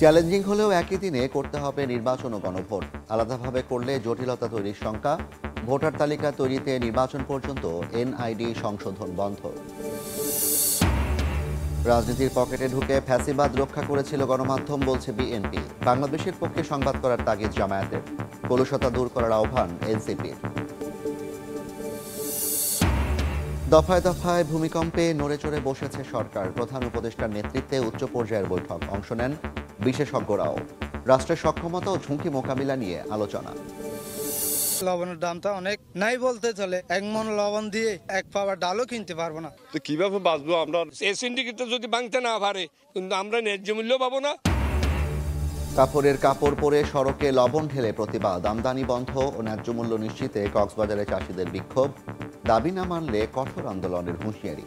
Challenging হলেও একই দিনে করতে হবে নির্বাচন ও গণভোট। আলাদাভাবে করলে জটিলতা তৈরির শঙ্কা। ভোটার তালিকা তৈরিতে নির্বাচন পর্যন্ত এনআইডি সংশোধন বন্ধ। রাজনীতির পকেটে ঢুকে ফ্যাসিবাদ রক্ষা করেছিল গণমাধ্যম, বলছে বিএনপি। বাংলাদেশের পক্ষে সংবাদ করার তাগিদ জামায়াতের। কলুষতা দূর করার আহ্বান এনসিপির। দফায় দফায় ভূমিকম্পে নড়েচড়ে বসেছে সরকার। প্রধান উপদেষ্টার নেতৃত্বে উচ্চ পর্যায়ের বৈঠক, অংশ নেন বিশেষজ্ঞরাও। রাষ্ট্রের সক্ষমতা ও ঝুঁকি মোকাবিলা নিয়ে আলোচনা। লবণের দামটা অনেক নাই বলতে চলে। 1 মণ লবণ দিয়ে 1 পাওয়া ডালও কিনতে পারবো না। তো কিভাবে বাঁচবো আমরা? এই সিন্ডিকেটটা যদি ভাঙতে না পারে, কিন্তু আমরা ন্যায্য মূল্য পাবো না। কাপড়ের কাপড় পরে সড়কে লবণ ঢেলে প্রতিবাদ। আমদানি বন্ধ ও ন্যায্য মূল্য নিশ্চিতে কক্সবাজারে চাষিদের বিক্ষোভ। দাবি না মানলে কঠোর আন্দোলনের হুঁশিয়ারি।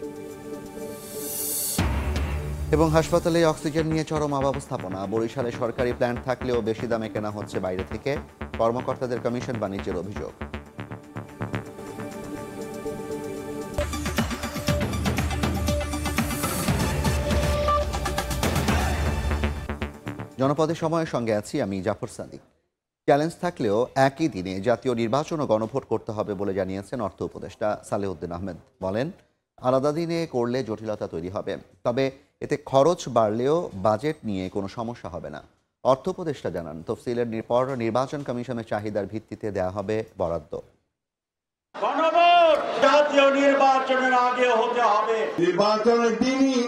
এবং হাসপাতালে অক্সিজেন নিয়ে চরম অব্যবস্থাপনা। বরিশালে সরকারি প্ল্যান্ট থাকলেও বেশি দামে কেনা হচ্ছে বাইরে থেকে। কর্মকর্তাদের কমিশন বাণিজ্যের অভিযোগ। জনপদে সময়ের সঙ্গে আছি আমি জাফর সাদিক। চ্যালেঞ্জ থাকলেও একই দিনে জাতীয় নির্বাচন ও গণভোট করতে হবে বলে জানিয়েছেন অর্থ উপদেষ্টা সালেউদ্দিন আহমেদ। বলেন, আলাদা দিনে করলে জটিলতা তৈরি হবে, তবে এতে খরচ বাড়লেও বাজেট নিয়ে কোনো সমস্যা হবে না। অর্থ উপদেষ্টা জানান, তফসিলের পর নির্বাচন কমিশনের চাহিদার ভিত্তিতে দেয়া হবে বরাদ্দ। গণভোট জাতীয় নির্বাচনের আগে হতে হবে। নির্বাচনের দিনই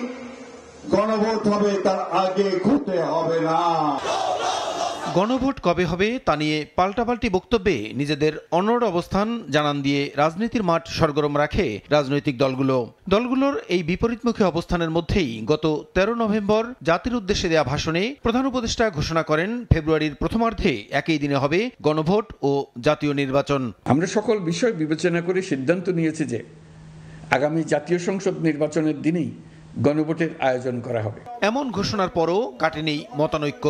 গণভোট হবে, তার আগে হতে হবে না। গণভোট কবে হবে তা নিয়ে পাল্টাপাল্টি বক্তব্যে নিজেদের অনড় অবস্থান জানান দিয়ে রাজনীতির মাঠ সরগরম রাখে রাজনৈতিক দলগুলোর এই বিপরীতমুখী অবস্থানের মধ্যেই গত 13 নভেম্বর জাতির উদ্দেশ্যে দেয়া ভাষণে প্রধান উপদেষ্টা ঘোষণা করেন ফেব্রুয়ারির প্রথমার্ধে একই দিনে হবে গণভোট ও জাতীয় নির্বাচন। আমরা সকল বিষয় বিবেচনা করে সিদ্ধান্ত নিয়েছি যে আগামী জাতীয় সংসদ নির্বাচনের দিনেই গণভোটের আয়োজন করা হবে। এমন ঘোষণার পরও কাটেনি মতানৈক্য।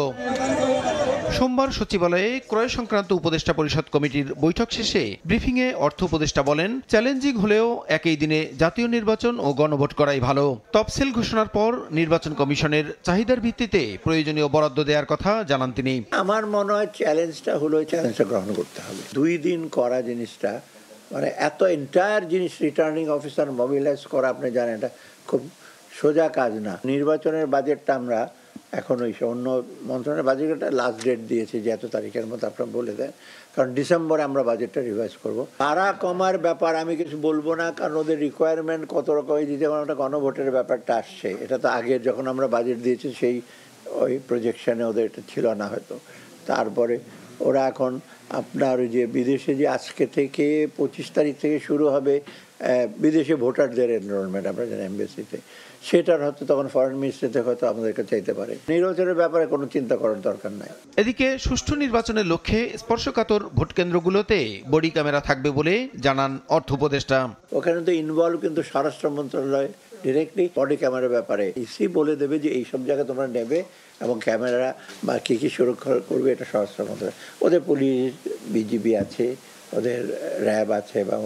সোমবার সচিবালয়ে ক্রয় সংক্রান্ত উপদেষ্টা পরিষদ কমিটির বৈঠক শেষে ব্রিফিংয়ে অর্থ উপদেষ্টা বলেন, চ্যালেঞ্জিং হলেও একই দিনে জাতীয় নির্বাচন ও গণভোট করাই ভালো। তফসিল ঘোষণার পর নির্বাচন কমিশনের চাহিদার ভিত্তিতে প্রয়োজনীয় বরাদ্দ দেওয়ার কথা জানান তিনি। আমার মনে হয় চ্যালেঞ্জটা গ্রহণ করতে হবে। 2 দিন করা জিনিসটা, মানে এত এন্টায়ার জিনিস রিটার্নিং অফিসার মোবিলাইজ করা, আপনি জানেন এটা খুব সোজা কাজ না। নির্বাচনের বাজেটটা আমরা এখন অন্য মন্ত্রণালয়ের বাজেটটা লাস্ট ডেট দিয়েছে যে এত তারিখের মতো আপনারা বলে দেন, কারণ ডিসেম্বরে আমরা বাজেটটা রিভাইজ করব। ভাড়া কমার ব্যাপার আমি কিছু বলবো না, কারণ ওদের রিকোয়ারমেন্ট কত রকমের দিতে পারে। একটা গণভোটের ব্যাপারটা আসছে, এটা তো আগে যখন আমরা বাজেট দিয়েছি সেই ওই প্রজেকশনে ওদের এটা ছিল না হয়তো। তারপরে ওরা এখন আপনার যে বিদেশে যে আজকে থেকে 25 তারিখ থেকে শুরু হবে বিদেশে ভোটারদের এনরোলমেন্ট, আমরা জানি এমবেসিতে, সেটার হয়তো তখন ফরেন মিনিস্ট্রি থেকে হয়তো আমাদেরকে চাইতে পারে। নির্বাচনের ব্যাপারে কোনো চিন্তা করার দরকার নাই। এদিকে সুষ্ঠু নির্বাচনের লক্ষ্যে স্পর্শকাতর ভোট কেন্দ্রগুলোতে বডি ক্যামেরা থাকবে বলে জানান অর্থ উপদেষ্টা। ওখানে তো ইনভলভ কিন্তু স্বরাষ্ট্র মন্ত্রণালয় ডিরেক্টলি বডি ক্যামেরার ব্যাপারে ইসি বলে দেবে যে এইসব জায়গায় তোমরা নেবে এবং ক্যামেরা বা কী কী সুরক্ষা করবে এটা স্বরাষ্ট্র মন্ত্রণালয়। ওদের পুলিশ, বিজিবি আছে, ওদের র্যাব আছে এবং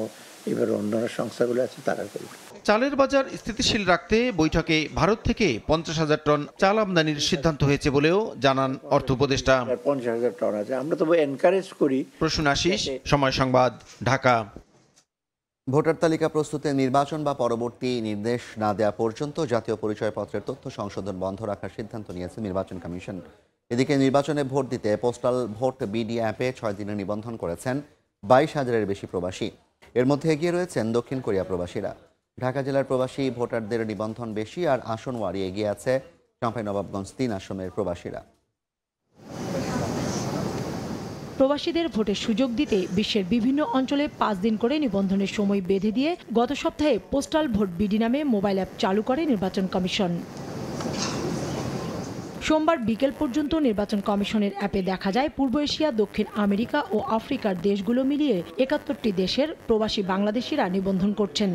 এবার অন্যান্য সংস্থাগুলো আছে, তারা করবে। চালের বাজার স্থিতিশীল রাখতে বৈঠকে ভারত থেকে 50,000 টন চাল আমদানির সিদ্ধান্ত হয়েছে বলেও জানান অর্থ উপদেষ্টা। 50,000 টন আছে, আমরা তবু এনকারেজ করি। প্রসূন আশিস, সময় সংবাদ, ঢাকা। ভোটার তালিকা প্রস্তুতে নির্বাচন বা পরবর্তী নির্দেশ না দেওয়া পর্যন্ত জাতীয় পরিচয়পত্রের তথ্য সংশোধন বন্ধ রাখার সিদ্ধান্ত নিয়েছে নির্বাচন কমিশন। এদিকে নির্বাচনে ভোট দিতে পোস্টাল ভোট বিডি অ্যাপে 6 দিনের নিবন্ধন করেছেন 22,000-এর বেশি প্রবাসী। এর মধ্যে এগিয়ে রয়েছেন দক্ষিণ কোরিয়া প্রবাসীরা। ঢাকা জেলার প্রবাসী ভোটারদের নিবন্ধন বেশি, আর আসন ওয়ারি এগিয়ে আছে চাঁপাইনবাবগঞ্জ 3 আসনের প্রবাসীরা। প্রবাসীদের ভোটের সুযোগ দিতে বিশ্বের বিভিন্ন অঞ্চলে 5 দিন করে নিবন্ধনের সময় বেঁধে দিয়ে গত সপ্তাহে পোস্টাল ভোট বিডি নামে মোবাইল অ্যাপ চালু করে নির্বাচন কমিশন। সোমবার বিকেল পর্যন্ত নির্বাচন কমিশনের অ্যাপে দেখা যায় পূর্ব এশিয়া, দক্ষিণ আমেরিকা ও আফ্রিকার দেশগুলো মিলিয়ে 71টি দেশের প্রবাসী বাংলাদেশিরা নিবন্ধন করছেন।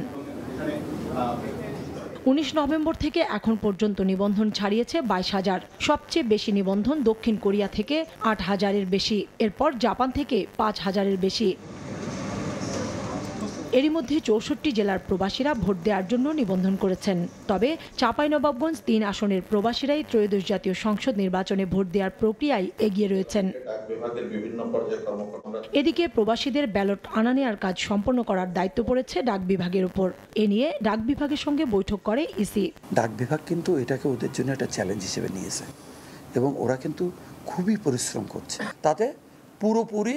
19 নভেম্বর থেকে এখন পর্যন্ত নিবন্ধন ছাড়িয়েছে 22,000। সবচেয়ে বেশি নিবন্ধন দক্ষিণ কোরিয়া থেকে 8,000-এর বেশি, এরপর জাপান থেকে 5,000-এর বেশি। এরই মধ্যে 64 জেলার প্রবাসীরা ভোট দেওয়ার জন্য নিবন্ধন করেছেন। তবে চাঁপাইনবাবগঞ্জ 3 আসনের প্রবাসীরাই ত্রয়োদশ জাতীয় সংসদ নির্বাচনে ভোট দেওয়ার প্রক্রিয়ায় এগিয়ে রয়েছেন। এদিকে প্রবাসীদের ব্যালট আনা নেওয়ার কাজ সম্পন্ন করার দায়িত্ব পড়েছে ডাক বিভাগের উপর। এ নিয়ে ডাক বিভাগের সঙ্গে বৈঠক করে ইসি। ডাক বিভাগ কিন্তু এটাকে ওদের জন্য একটা চ্যালেঞ্জ হিসেবে নিয়েছে এবং ওরা কিন্তু খুবই পরিশ্রম করছে, তাতে পুরোপুরি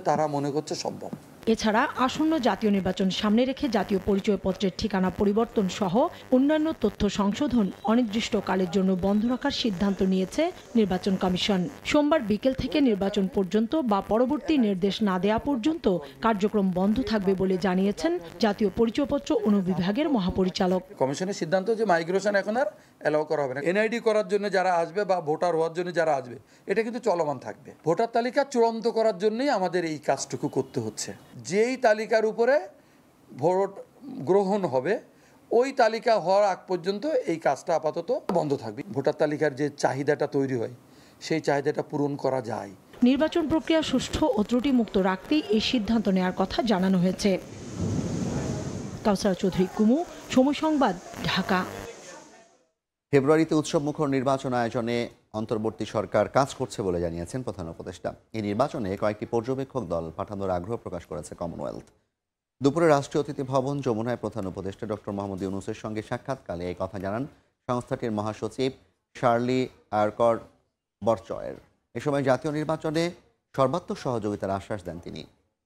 তারা মনে করছে সম্ভব। এছাড়া আসন্ন জাতীয় নির্বাচন সামনে রেখে জাতীয় পরিচয়পত্রের ঠিকানা পরিবর্তন সহ অন্যান্য তথ্য সংশোধন অনির্দিষ্টকালের জন্য বন্ধ রাখার সিদ্ধান্ত নিয়েছে নির্বাচন কমিশন। সোমবার বিকেল থেকে নির্বাচন পর্যন্ত বা পরবর্তী নির্দেশ না দেওয়া পর্যন্ত কার্যক্রম বন্ধ থাকবে বলে জানিয়েছেন জাতীয় পরিচয়পত্র অনুবিভাগের মহাপরিচালক। কমিশনের সিদ্ধান্ত যে মাইগ্রেশন এখন আর অ্যালাউ করা হবে না। এনআইডি করার জন্য যারা আসবে বা ভোটার হওয়ার জন্য যারা আসবে, এটা কিন্তু চলমান থাকবে। ভোটার তালিকা চূড়ান্ত করার জন্যই আমাদের এই কাজটুকু করতে হচ্ছে। যেই তালিকার উপরে ভোট গ্রহণ হবে, ওই তালিকা হওয়ার আগ পর্যন্ত এই কাজটা আপাতত বন্ধ থাকবে। ভোটার তালিকার যে চাহিদাটা তৈরি হয়, সেই চাহিদাটা পূরণ করা যায়। নির্বাচন প্রক্রিয়া সুষ্ঠু ও ত্রুটিমুক্ত রাখতেই এই সিদ্ধান্ত নেওয়ার কথা জানানো হয়েছে। কাউসারা চৌধুরী কুমু, সময় সংবাদ, ঢাকা। ফেব্রুয়ারিতে উৎসবমুখর নির্বাচন আয়োজনে অন্তর্বর্তী সরকার কাজ করছে বলে জানিয়েছেন প্রধান উপদেষ্টা। এই নির্বাচনে কয়েকটি পর্যবেক্ষক দল পাঠানোর আগ্রহ প্রকাশ করেছে কমনওয়েলথ। দুপুরে রাষ্ট্রীয় অতিথি ভবন যমুনায় প্রধান উপদেষ্টা ডক্টর মোহাম্মদ ইউনূসের সঙ্গে সাক্ষাৎকালে এই কথা জানান সংস্থাটির মহাসচিব শার্লি আরকর বরচয়ের। এ সময় জাতীয় নির্বাচনে সর্বাত্মক সহযোগিতার আশ্বাস দেন তিনি।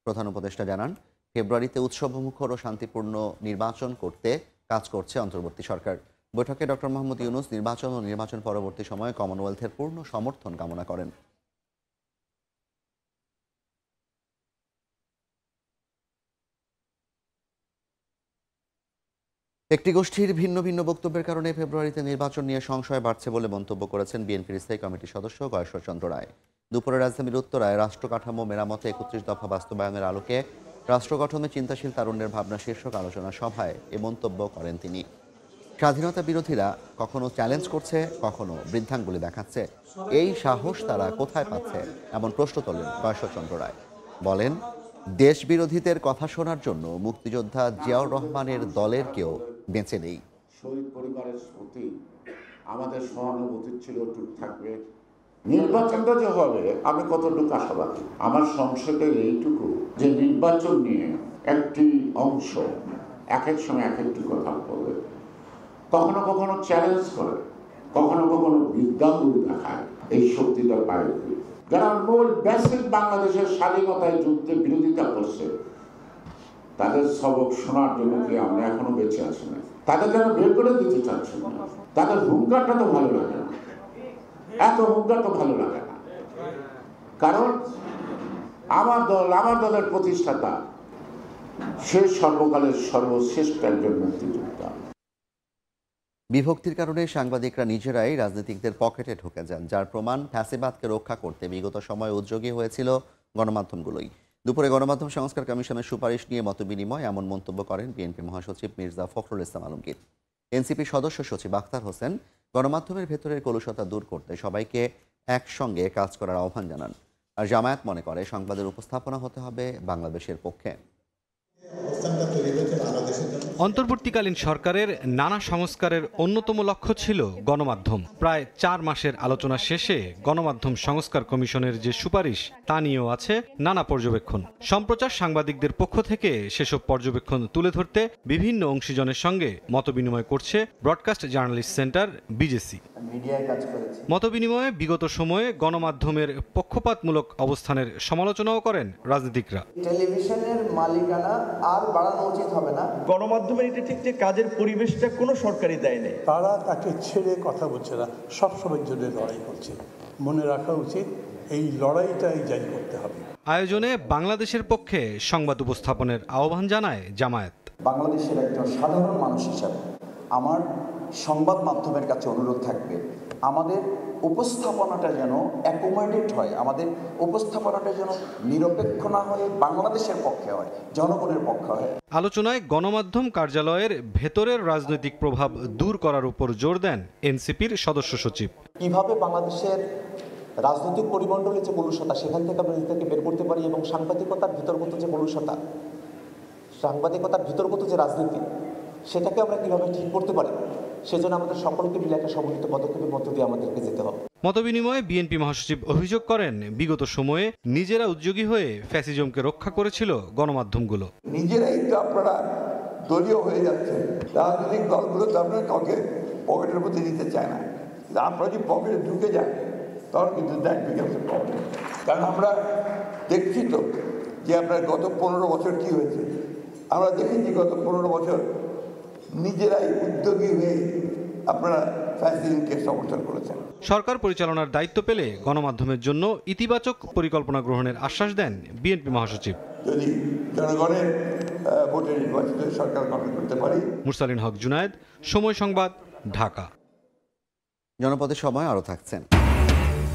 প্রধান উপদেষ্টা জানান, ফেব্রুয়ারিতে উৎসবমুখর ও শান্তিপূর্ণ নির্বাচন করতে কাজ করছে অন্তর্বর্তী সরকার। বৈঠকে ডক্টর মোহাম্মদ ইউনূস নির্বাচন ও নির্বাচন পরবর্তী সময়ে কমনওয়েলথের পূর্ণ সমর্থন কামনা করেন। একটি গোষ্ঠীর ভিন্ন ভিন্ন বক্তব্যের কারণে ফেব্রুয়ারিতে নির্বাচন নিয়ে সংশয় বাড়ছে বলে মন্তব্য করেছেন বিএনপির স্থায়ী কমিটির সদস্য গয়েশ্বরচন্দ্র রায়। দুপুরে রাজধানীর উত্তরায় রাষ্ট্র কাঠামো মেরামতে 31 দফা বাস্তবায়নের আলোকে রাষ্ট্র গঠনে চিন্তাশীল তারুণ্যের ভাবনা শীর্ষক আলোচনা সভায় এ মন্তব্য করেন তিনি। স্বাধীনতা বিরোধীরা কখনো চ্যালেঞ্জ করছে, কখনো বৃদ্ধাঙ্গুলি দেখাচ্ছে। এই সাহস তারা কোথায় পাচ্ছে, এমন প্রশ্ন তোলেন গয়েশ্বরচন্দ্র রায়। বলেন, দেশ বিরোধীদের কথা শোনার জন্য মুক্তিযোদ্ধা জিয়াউর রহমানের দলের কেউ বেঁচে নেই। শহীদ পরিবারের প্রতি আমাদের সহানুভূতি ছিল, থাকবে। নির্বাচনটা যে হবে, আমি কতটুকু আশাবাদী। আমার সংশয়টা এইটুকু যে নির্বাচন নিয়ে একটি অংশ এক এক সময় এক একটি কথা বলে, কখনো কখনো চ্যালেঞ্জ করে, কখনো কখনো বিদ্যাঙ্গুলি দেখায়। এই শক্তিটা বাইরে যারা মূল বেসিক বাংলাদেশের স্বাধীনতায় যুদ্ধে বিরোধিতা করছে, তাদের সবক শোনার জন্য কি আমরা এখনো বেঁচে আছি না? তাদের যেন বের করে দিতে চাচ্ছি না। তাদের হুঙ্কারটা তো ভালো লাগে না, এত হুঙ্কার তো ভালো লাগে না। কারণ আমার দলের প্রতিষ্ঠাতা সে সর্বকালের সর্বশ্রেষ্ঠ একজন মুক্তিযোদ্ধা। বিভক্তির কারণে সাংবাদিকরা নিজেরাই রাজনীতিকদের পকেটে ঢুকে যান, যার প্রমাণ ফ্যাসিবাদকে রক্ষা করতে বিগত সময়ে উদ্যোগী হয়েছিল গণমাধ্যমগুলোই। দুপুরে গণমাধ্যম সংস্কার কমিশনের সুপারিশ নিয়ে মতবিনিময় এমন মন্তব্য করেন বিএনপি মহাসচিব মির্জা ফখরুল ইসলাম আলমগীর। এনসিপি সদস্য সচিব আখতার হোসেন গণমাধ্যমের ভেতরের কলুষতা দূর করতে সবাইকে একসঙ্গে কাজ করার আহ্বান জানান। আর জামায়াত মনে করে সংবাদের উপস্থাপনা হতে হবে বাংলাদেশের পক্ষে। অন্তর্বর্তীকালীন সরকারের নানা সংস্কারের অন্যতম লক্ষ্য ছিল গণমাধ্যম। প্রায় 4 মাসের আলোচনা শেষে গণমাধ্যম সংস্কার কমিশনের যে সুপারিশ, তা নিয়েও আছে নানা পর্যবেক্ষণ। সম্প্রচার সাংবাদিকদের পক্ষ থেকে সেসব পর্যবেক্ষণ তুলে ধরতে বিভিন্ন অংশীজনের সঙ্গে মতবিনিময় করছে ব্রডকাস্ট জার্নালিস্ট সেন্টার বিজেসি। মতবিনিময়ে বিগত সময়ে গণমাধ্যমের পক্ষপাতমূলক অবস্থানের সমালোচনাও করেন রাজনীতিকরা। টেলিভিশনের মালিকানা আর বাড়ানো উচিত হবে না। গণমাধ্যমের এটা ঠিক যে কাজের পরিবেশটা কোনো সরকারই দেয় নাই। তারা তাকে ছেড়ে কথা বলছে না, সবসময়ের জন্য লড়াই করছে। মনে রাখা উচিত, এই লড়াইটাই জারি করতে হবে। আয়োজনে বাংলাদেশের পক্ষে সংবাদ উপস্থাপনের আহ্বান জানায় জামায়াত। বাংলাদেশের একজন সাধারণ মানুষ হিসাবে আমার সংবাদ মাধ্যমের কাছে অনুরোধ থাকবে, আমাদের উপস্থাপনাটা যেন অ্যাকোমোডেট হয়, আমাদের উপস্থাপনাটা যেন নিরপেক্ষ না হয়ে বাংলাদেশের পক্ষে হয়, জনগণের পক্ষে হয়। আলোচনায় গণমাধ্যম কার্যালয়ের ভেতরের রাজনৈতিক প্রভাব দূর করার উপর জোর দেন এনসিপির সদস্য সচিব। কিভাবে বাংলাদেশের রাজনৈতিক পরিমণ্ডলে যে কলুষতা, সেখান থেকে আমরা নিজেদেরকে বের করতে পারি এবং সাংবাদিকতার ভিতরগত যে কলুষতা, সাংবাদিকতার ভিতরগত যে রাজনীতি সেটাকে আমরা কিভাবে ঠিক করতে পারি, সেজন্য আমাদের সকলকে মিলে একটা সমন্বিত পদক্ষেপের মধ্য দিয়ে আমাদেরকে যেতে হবে। মতবিনিময়ে বিএনপি মহাসচিব অভিযোগ করেন, বিগত সময়ে নিজেরা উদ্যোগী হয়ে ফ্যাসিজমকে রক্ষা করেছিল গণমাধ্যমগুলো। নিজেরাই তো আপনারা দলীয় হয়ে যাচ্ছেন, রাজনৈতিক দলগুলো তো আপনারা কাউকে পকেটের মধ্যে নিতে চায় না। আপনারা যদি পকেটে ঢুকে যান তখন কিন্তু দ্যাট বিকামস এ প্রবলেম। কারণ আমরা দেখছি তো যে আপনার গত 15 বছর কি হয়েছে। আমরা দেখেছি গত 15 বছর নিজেরাই উদ্যোগী হয়ে আপনারা ফ্যাসিজমকে সমর্থন করেছেন। সরকার পরিচালনার দায়িত্ব পেলে গণমাধ্যমের জন্য ইতিবাচক পরিকল্পনা গ্রহণের আশ্বাস দেন বিএনপি মহাসচিব। যদি জনগণের ভোটে নির্বাচিত সরকার গঠন করতে পারি। মুরসালিন হক জুনায়েদ, সময় সংবাদ, ঢাকা। জনপদের সময় আরও থাকছেন।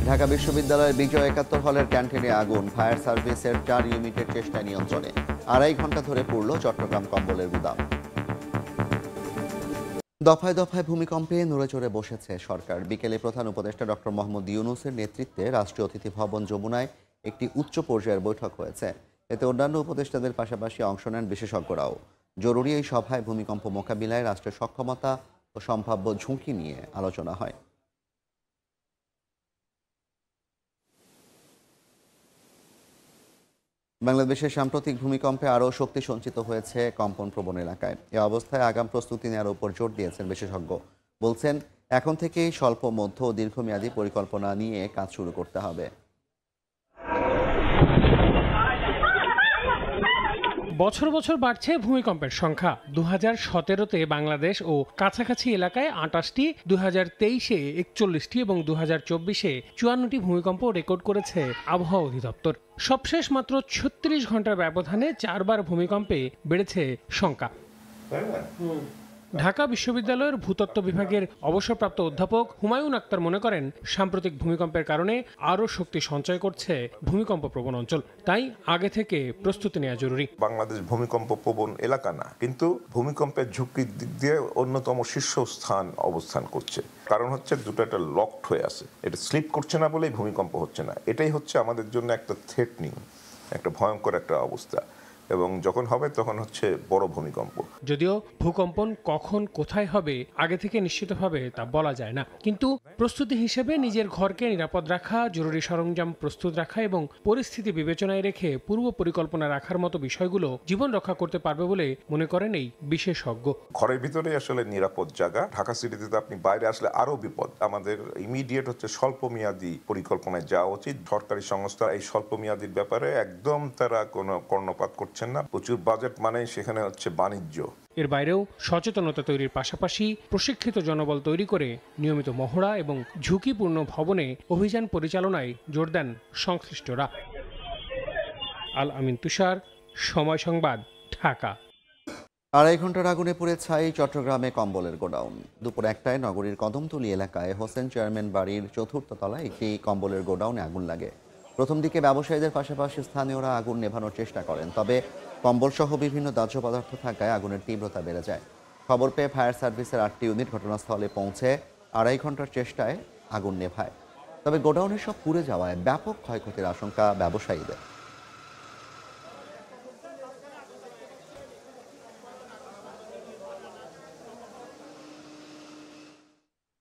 ঢাকা বিশ্ববিদ্যালয়ের বিজয় 71 হলের ক্যান্টিনে আগুন, ফায়ার সার্ভিসের 4 ইউনিটের চেষ্টায় নিয়ন্ত্রণে। 2.5 ঘন্টা ধরে পুড়ল চট্টগ্রাম কম্বলের গুদাম। দফায় দফায় ভূমিকম্পে নড়েচড়ে বসেছে সরকার। বিকেলে প্রধান উপদেষ্টা ডক্টর মোহাম্মদ ইউনূসের নেতৃত্বে রাষ্ট্রীয় অতিথি ভবন যমুনায় একটি উচ্চ পর্যায়ের বৈঠক হয়েছে। এতে অন্যান্য উপদেষ্টাদের পাশাপাশি অংশ নেন বিশেষজ্ঞরাও। জরুরি এই সভায় ভূমিকম্প মোকাবিলায় রাষ্ট্রের সক্ষমতা ও সম্ভাব্য ঝুঁকি নিয়ে আলোচনা হয়। বাংলাদেশের সাম্প্রতিক ভূমিকম্পে আরও শক্তি সঞ্চিত হয়েছে কম্পনপ্রবণ এলাকায়। এ অবস্থায় আগাম প্রস্তুতি নেওয়ার উপর জোর দিয়েছেন বিশেষজ্ঞ। বলছেন, এখন থেকেই স্বল্প, মধ্য ও দীর্ঘমেয়াদী পরিকল্পনা নিয়ে কাজ শুরু করতে হবে। বছর বছর বাড়ছে ভূমিকম্পের সংখ্যা। 2017-তে বাংলাদেশ ও কাছাকাছি এলাকায় 28টি, 2023-এ 41টি এবং 2024-এ 54টি ভূমিকম্প রেকর্ড করেছে আবহাওয়া অধিদপ্তর। সবশেষ মাত্র 36 ঘন্টার ব্যবধানে 4 বার ভূমিকম্পে বেড়েছে সংখ্যা। ঢাকা বিশ্ববিদ্যালয়ের ভূতত্ত্ব বিভাগের অবসরপ্রাপ্ত অধ্যাপক হুমায়ুন আক্তার মনে করেন, সাম্প্রতিক ভূমিকম্পের কারণে আরও শক্তি সঞ্চয় করছে ভূমিকম্প প্রবণ অঞ্চল। তাই আগে থেকে প্রস্তুতি নেওয়া জরুরি। বাংলাদেশ ভূমিকম্প প্রবণ এলাকা না, কিন্তু ভূমিকম্পের ঝুঁকির দিক দিয়ে অন্যতম শীর্ষস্থান অবস্থান করছে। কারণ হচ্ছে দুটো একটা লকড হয়ে আছে, এটা স্লিপ করছে না বলেই ভূমিকম্প হচ্ছে না। এটাই হচ্ছে আমাদের জন্য একটা থ্রেটনিং, একটা ভয়ঙ্কর একটা অবস্থা, এবং যখন হবে তখন হচ্ছে বড় ভূমিকম্প। যদিও ভূকম্পন কখন কোথায় হবে আগে থেকে নিশ্চিতভাবে তা বলা যায় না, কিন্তু প্রস্তুতি হিসেবে নিজের ঘরকে নিরাপদ রাখা, জরুরি সরঞ্জাম প্রস্তুত রাখা এবং পরিস্থিতি বিবেচনায় রেখে পূর্ব পরিকল্পনা রাখার মতো বিষয়গুলো জীবন রক্ষা করতে পারবে বলে মনে করেন এই বিশেষজ্ঞ। ঘরের ভিতরে আসলে নিরাপদ জায়গা। ঢাকা সিটিতে আপনি বাইরে আসলে আরো বিপদ। আমাদের ইমিডিয়েট হচ্ছে স্বল্প মেয়াদী পরিকল্পনায় যাওয়া উচিত। সরকারি সংস্থা এই স্বল্প মেয়াদীর ব্যাপারে একদম তারা কোনো কর্ণপাত করছে না। প্রচুর বাজেট মানে সেখানে হচ্ছে বাণিজ্য। এর বাইরেও সচেতনতা তৈরির পাশাপাশি প্রশিক্ষিত জনবল তৈরি করে নিয়মিত মহড়া এবং ঝুঁকিপূর্ণ ভবনে অভিযান পরিচালনায় জোর দেন সংশ্লিষ্টরা। আল আমিন তুষার, সময় সংবাদ, ঢাকা। 2.5 ঘন্টার আগুনে পুড়ে ছাই চট্টগ্রামে কম্বলের গোডাউন। দুপুর 1টায় নগরীর কদমতলী এলাকায় হোসেন চেয়ারম্যান বাড়ির 4র্থ তলায় একটি কম্বলের গোডাউনে আগুন লাগে। প্রথম দিকে ব্যবসায়ীদের পাশাপাশি স্থানীয়রা আগুন নেভানোর চেষ্টা করেন, তবে কম্বলসহ বিভিন্ন দাহ্য পদার্থ থাকায় আগুনের তীব্রতা বেড়ে যায়। খবর পেয়ে ফায়ার সার্ভিসের 8টি ইউনিট ঘটনাস্থলে পৌঁছে 2.5 ঘন্টার চেষ্টায় আগুন নেভায়। তবে গোডাউনের সব পুড়ে যাওয়ায় ব্যাপক ক্ষয়ক্ষতির আশঙ্কা ব্যবসায়ীদের।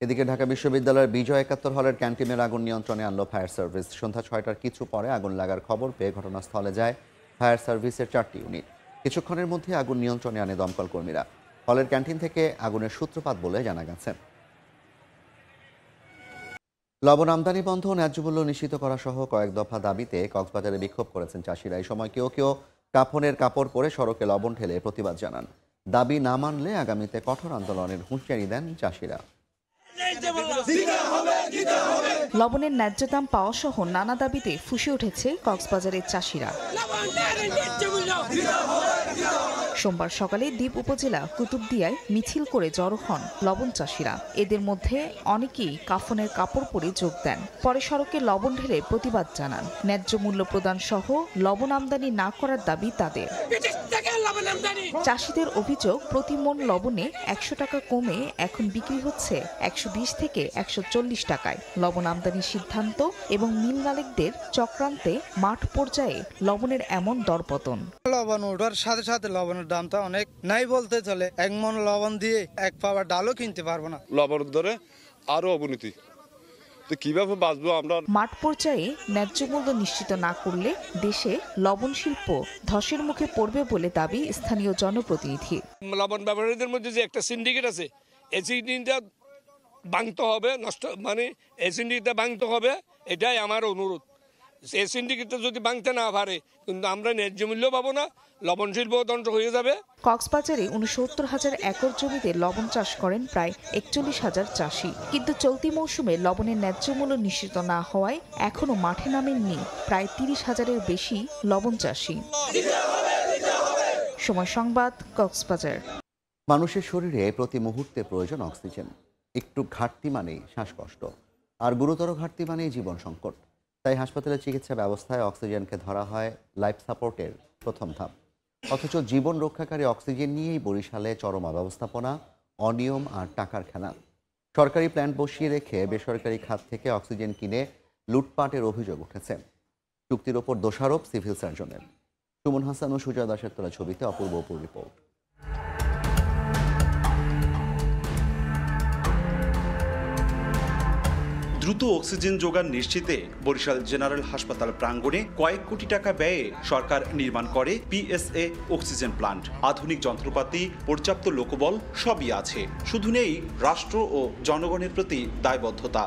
এদিকে ঢাকা বিশ্ববিদ্যালয়ের বিজয় 71 হলের ক্যান্টিনের আগুন নিয়ন্ত্রণে আনলো ফায়ার সার্ভিস। সন্ধ্যা 6টার কিছু পরে আগুন লাগার খবর পেয়ে ঘটনাস্থলে যায় ফায়ার সার্ভিসের 4টি ইউনিট। কিছুক্ষণের মধ্যে আগুন নিয়ন্ত্রণে আনে দমকল কর্মীরা। হলের ক্যান্টিন থেকে আগুনের সূত্রপাত বলে জানা গেছে। লবণ আমদানি বন্ধ, ন্যায্য মূল্য নিশ্চিত করা সহ কয়েক দফা দাবিতে কক্সবাজারে বিক্ষোভ করেছেন চাষিরা। এই সময় কেউ কেউ কাফনের কাপড় পরে সড়কে লবণ ঢেলে প্রতিবাদ জানান। দাবি না মানলে আগামীতে কঠোর আন্দোলনের হুঁশিয়ারি দেন চাষিরা। লবণের ন্যায্য দাম পাওয়া সহ নানা দাবিতে ফুঁসে উঠেছে কক্সবাজারের চাষিরা। সোমবার সকালে দ্বীপ উপজেলা কুতুবদিয়ায় মিছিল করে জড়ো হন লবণ চাষিরা। এদের মধ্যে অনেকেই কাফনের কাপড় পরে যোগ দেন। পরে সড়কে লবণ ঢেলে প্রতিবাদ জানান। ন্যায্য মূল্য প্রদান সহ লবণ আমদানি না করার দাবি তাদের। চাষিদের অভিযোগ, প্রতি মণ লবণে 100 টাকা কমে এখন বিক্রি হচ্ছে 120 থেকে 140 টাকায়। লবণ আমদানির সিদ্ধান্ত এবং মিল মালিকদের চক্রান্তে মাঠ পর্যায়ে লবণের এমন দরপতন। লবণ ওঠার সাথে সাথে লবণের দামটা অনেক নাই বলতে চলে। 1 মণ লবণ দিয়ে 1 পাওয়া ডালও কিনতে পারবো না। লবণের দরে আরো অবনতি, তো কিভাবে বাঁচবো আমরা? মাঠ পর্যায়ে ন্যায্য মূল্য নিশ্চিত না করলে দেশে লবণ শিল্প ধসের মুখে পড়বে বলে দাবি স্থানীয় জনপ্রতিনিধি। লবণ ব্যবসায়ীদের মধ্যে যে একটা সিন্ডিকেট আছে, এই সিন্ডিকেটটা ভাঙতে হবে, এই সিন্ডিকেটটা ভাঙতে হবে, এটাই আমার অনুরোধ। এই সিন্ডিকেটটা যদি ভাঙতে না পারে, কিন্তু আমরা ন্যায্য মূল্য পাবো না, লবণ শিল্প ধ্বংস হয়ে যাবে। কক্সবাজারে ৬৯,০০০ একর জমিতে লবণ চাষ করেন প্রায় ৪১,০০০ চাষি, কিন্তু চলতি মৌসুমে লবণের ন্যায্য মূল্য নিশ্চিত না হওয়ায় এখনো মাঠে নামেননি প্রায় ৩০,০০০-এর বেশি লবণ চাষি। সময় সংবাদ, কক্সবাজার। মানুষের শরীরে প্রতি মুহূর্তে প্রয়োজন অক্সিজেন। একটু ঘাটতি মানেই শ্বাসকষ্ট, আর গুরুতর ঘাটতি মানেই জীবন সংকট। তাই হাসপাতালের চিকিৎসা ব্যবস্থায় অক্সিজেনকে ধরা হয় লাইফ সাপোর্টের প্রথম ধাপ। অথচ জীবন রক্ষাকারী অক্সিজেন নিয়েই বরিশালে চরম অব্যবস্থাপনা, অনিয়ম আর টাকার খেলা। সরকারি প্ল্যান্ট বসিয়ে রেখে বেসরকারি খাত থেকে অক্সিজেন কিনে লুটপাটের অভিযোগ উঠেছে। চুক্তির ওপর দোষারোপ সিভিল সার্জনের। সুমন হাসান ও সুজয় দাসের তোলা ছবিতে অপূর্ব রিপোর্ট। দ্রুত অক্সিজেন যোগান নিশ্চিতে বরিশাল জেনারেল হাসপাতাল প্রাঙ্গণে কয়েক কোটি টাকা ব্যয়ে সরকার নির্মাণ করে পিএসএ অক্সিজেন প্লান্ট। আধুনিক যন্ত্রপাতি, পর্যাপ্ত লোকবল সবই আছে, শুধু নেই রাষ্ট্র ও জনগণের প্রতি দায়বদ্ধতা।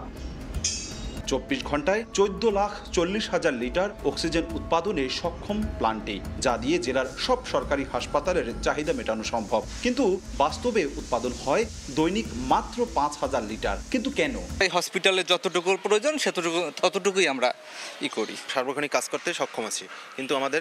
২৪ ঘন্টায় ১৪,৪০,০০০ লিটার অক্সিজেন উৎপাদনে সক্ষম প্লান্টে, যা দিয়ে জেলার সব সরকারি হাসপাতালের চাহিদা মেটানো সম্ভব। কিন্তু বাস্তবে উৎপাদন হয় দৈনিক মাত্র ৫,০০০ লিটার। কিন্তু কেন? এই হসপিটালে যতটুকু প্রয়োজন ততটুকুই আমরা করি। সার্বক্ষণিক কাজ করতে সক্ষম আছি, কিন্তু আমাদের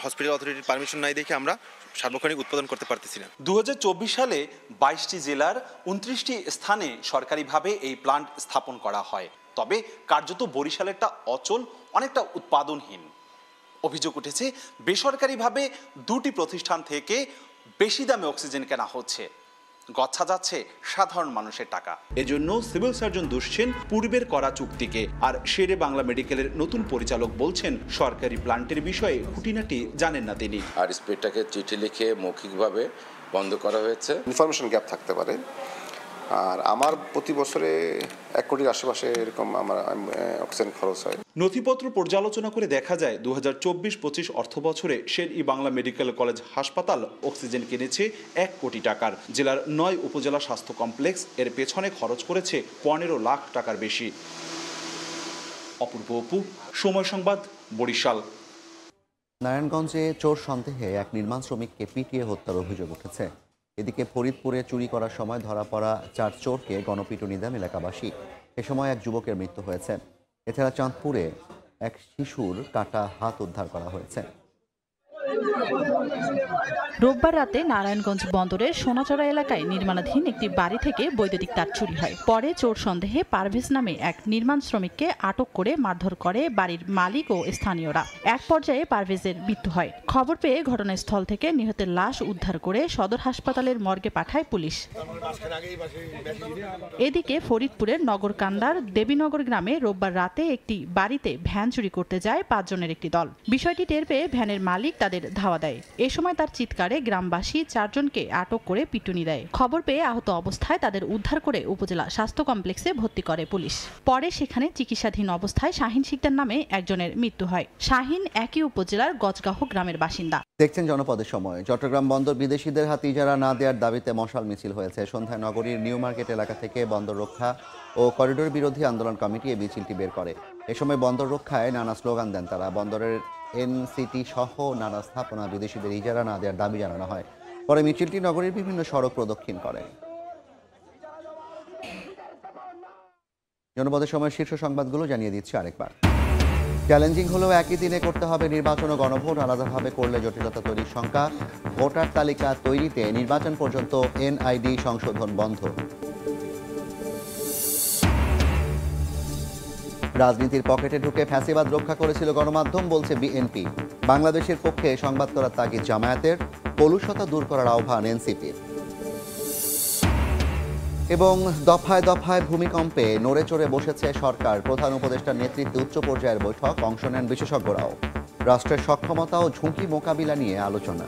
হসপিটাল অথরিটির পারমিশন নাই দেখে আমরা সার্বক্ষণিক উৎপাদন করতে পারতেছি না। ২০২৪ সালে ২২টি জেলার ২৯টি স্থানে সরকারিভাবে এই প্লান্ট স্থাপন করা হয়। তবে কার্যত বরিশালেরটা অচল, অনেকটা উৎপাদনহীন। অভিযোগ উঠেছে বেসরকারিভাবে ২টি প্রতিষ্ঠান থেকে বেশি দামে অক্সিজেন কেনা হচ্ছে, গচ্ছা যাচ্ছে সাধারণ মানুষের টাকা। এজন্য সিভিল সার্জন দুষছেন পূর্বের করা চুক্তিকে। আর শেরে বাংলা মেডিকেলের নতুন পরিচালক বলছেন সরকারি প্লান্টের বিষয়ে খুঁটিনাটি জানেন না তিনি। আর স্পিডটাকে চিঠি লিখে মৌখিকভাবে বন্ধ করা হয়েছে। ইনফরমেশন গ্যাপ থাকতে পারে। আর আমার প্রতি বছরে ১ কোটির আশেপাশে এরকম আমার অক্সিজেন খরচ হয়। নথিপত্র পর্যালোচনা করে দেখা যায় ২০২৪-২৫ অর্থ বছরে শের-ই বাংলা মেডিকেল কলেজ হাসপাতাল অক্সিজেন কিনেছে ১ কোটি টাকার। জেলার ৯ উপজেলা স্বাস্থ্য কমপ্লেক্স এর পেছনে খরচ করেছে ১৫ লাখ টাকার বেশি। অপূর্ব অপু, সময় সংবাদ, বরিশাল। নারায়ণগঞ্জে চোর সন্দেহে এক নির্মাণ শ্রমিককে পিটিয়ে হত্যার অভিযোগ উঠেছে। এদিকে ফরিদপুরে চুরি করার সময় ধরা পড়া ৪ চোরকে গণপিটুনি দেন এলাকাবাসী। এ সময় এক যুবকের মৃত্যু হয়েছে। এছাড়া চাঁদপুরে এক শিশুর কাটা হাত উদ্ধার করা হয়েছে। রোববার রাতে নারায়ণগঞ্জ বন্দরের সোনাচড়া এলাকায় নির্মাণাধীন একটি বাড়ি থেকে বৈদ্যুতিক তার চুরি হয়। পরে চোর সন্দেহে পারভেজ নামে এক নির্মাণ শ্রমিককে আটক করে মারধর করে বাড়ির মালিক ও স্থানীয়রা। এক পর্যায়ে পারভেজের মৃত্যু হয়। খবর পেয়ে ঘটনাস্থল থেকে নিহতের লাশ উদ্ধার করে সদর হাসপাতালের মর্গে পাঠায় পুলিশ। এদিকে ফরিদপুরের নগরকান্দার দেবীনগর গ্রামে রোববার রাতে একটি বাড়িতে ভ্যান চুরি করতে যায় ৫ জনের একটি দল। বিষয়টি টের পেয়ে ভ্যানের মালিক তাদের ধাওয়া দেয়। এ সময় তার চিৎকারে গ্রামবাসী ৪ জনকে আটক করে পিটুনি দেয়। খবর পেয়ে আহত অবস্থায় তাদের উদ্ধার করে উপজেলা স্বাস্থ্য কমপ্লেক্সে ভর্তি করে পুলিশ। পরে সেখানে চিকিৎসাধীন অবস্থায় শাহিন শিকদার নামে একজনের মৃত্যু হয়। শাহিন একই উপজেলার গজগাহ গ্রামের বাসিন্দা। দেখছেন জনপদের সময়। চট্টগ্রাম বন্দর বিদেশিদের হাতে ইজারা না দেওয়ার দাবিতে মশাল মিছিল হয়েছে। সন্ধ্যায় নগরীর নিউ মার্কেট এলাকা থেকে বন্দর রক্ষা ও করিডোর বিরোধী আন্দোলন কমিটি এই মিছিলটি বের করে। এ সময় বন্দর রক্ষায় নানা স্লোগান দেন তারা। বন্দরের এনসিটি সহ নানা স্থাপনা বিদেশিদের ইজারা না দেওয়ার দাবি জানানো হয়। পরে মিছিলটি নগরীর বিভিন্ন সড়ক প্রদক্ষিণ করে। জনপদের সময়ের শীর্ষ সংবাদগুলো জানিয়ে দিচ্ছি আরেকবার। চ্যালেঞ্জিং হলেও একই দিনে করতে হবে নির্বাচন ও গণভোট। আলাদাভাবে করলে জটিলতা তৈরির শঙ্কা। ভোটার তালিকা তৈরিতে নির্বাচন পর্যন্ত এনআইডি সংশোধন বন্ধ। রাজনীতির পকেটে ঢুকে ফ্যাসিবাদ রক্ষা করেছিল গণমাধ্যম, বলছে বিএনপি। বাংলাদেশের পক্ষে সংবাদ করার তাগিদ জামায়াতের। কলুষতা দূর করার আহ্বান এনসিপির। এবং দফায় দফায় ভূমিকম্পে নড়ে চড়ে বসেছে সরকার। প্রধান উপদেষ্টার নেতৃত্বে উচ্চ পর্যায়ের বৈঠক, অংশ নেন বিশেষজ্ঞরাও। রাষ্ট্রের সক্ষমতা ও ঝুঁকি মোকাবিলা নিয়ে আলোচনা।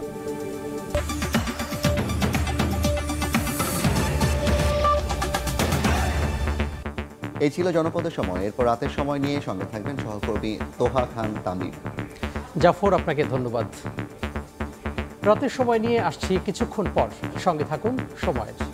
এই ছিল জনপদের সময়। এরপর রাতের সময় নিয়ে সঙ্গে থাকবেন সহকর্মী তোহা খান তামিম। জাফর, আপনাকে ধন্যবাদ। রাতের সময় নিয়ে আসছি কিছুক্ষণ পর, সঙ্গে থাকুন সময়ের।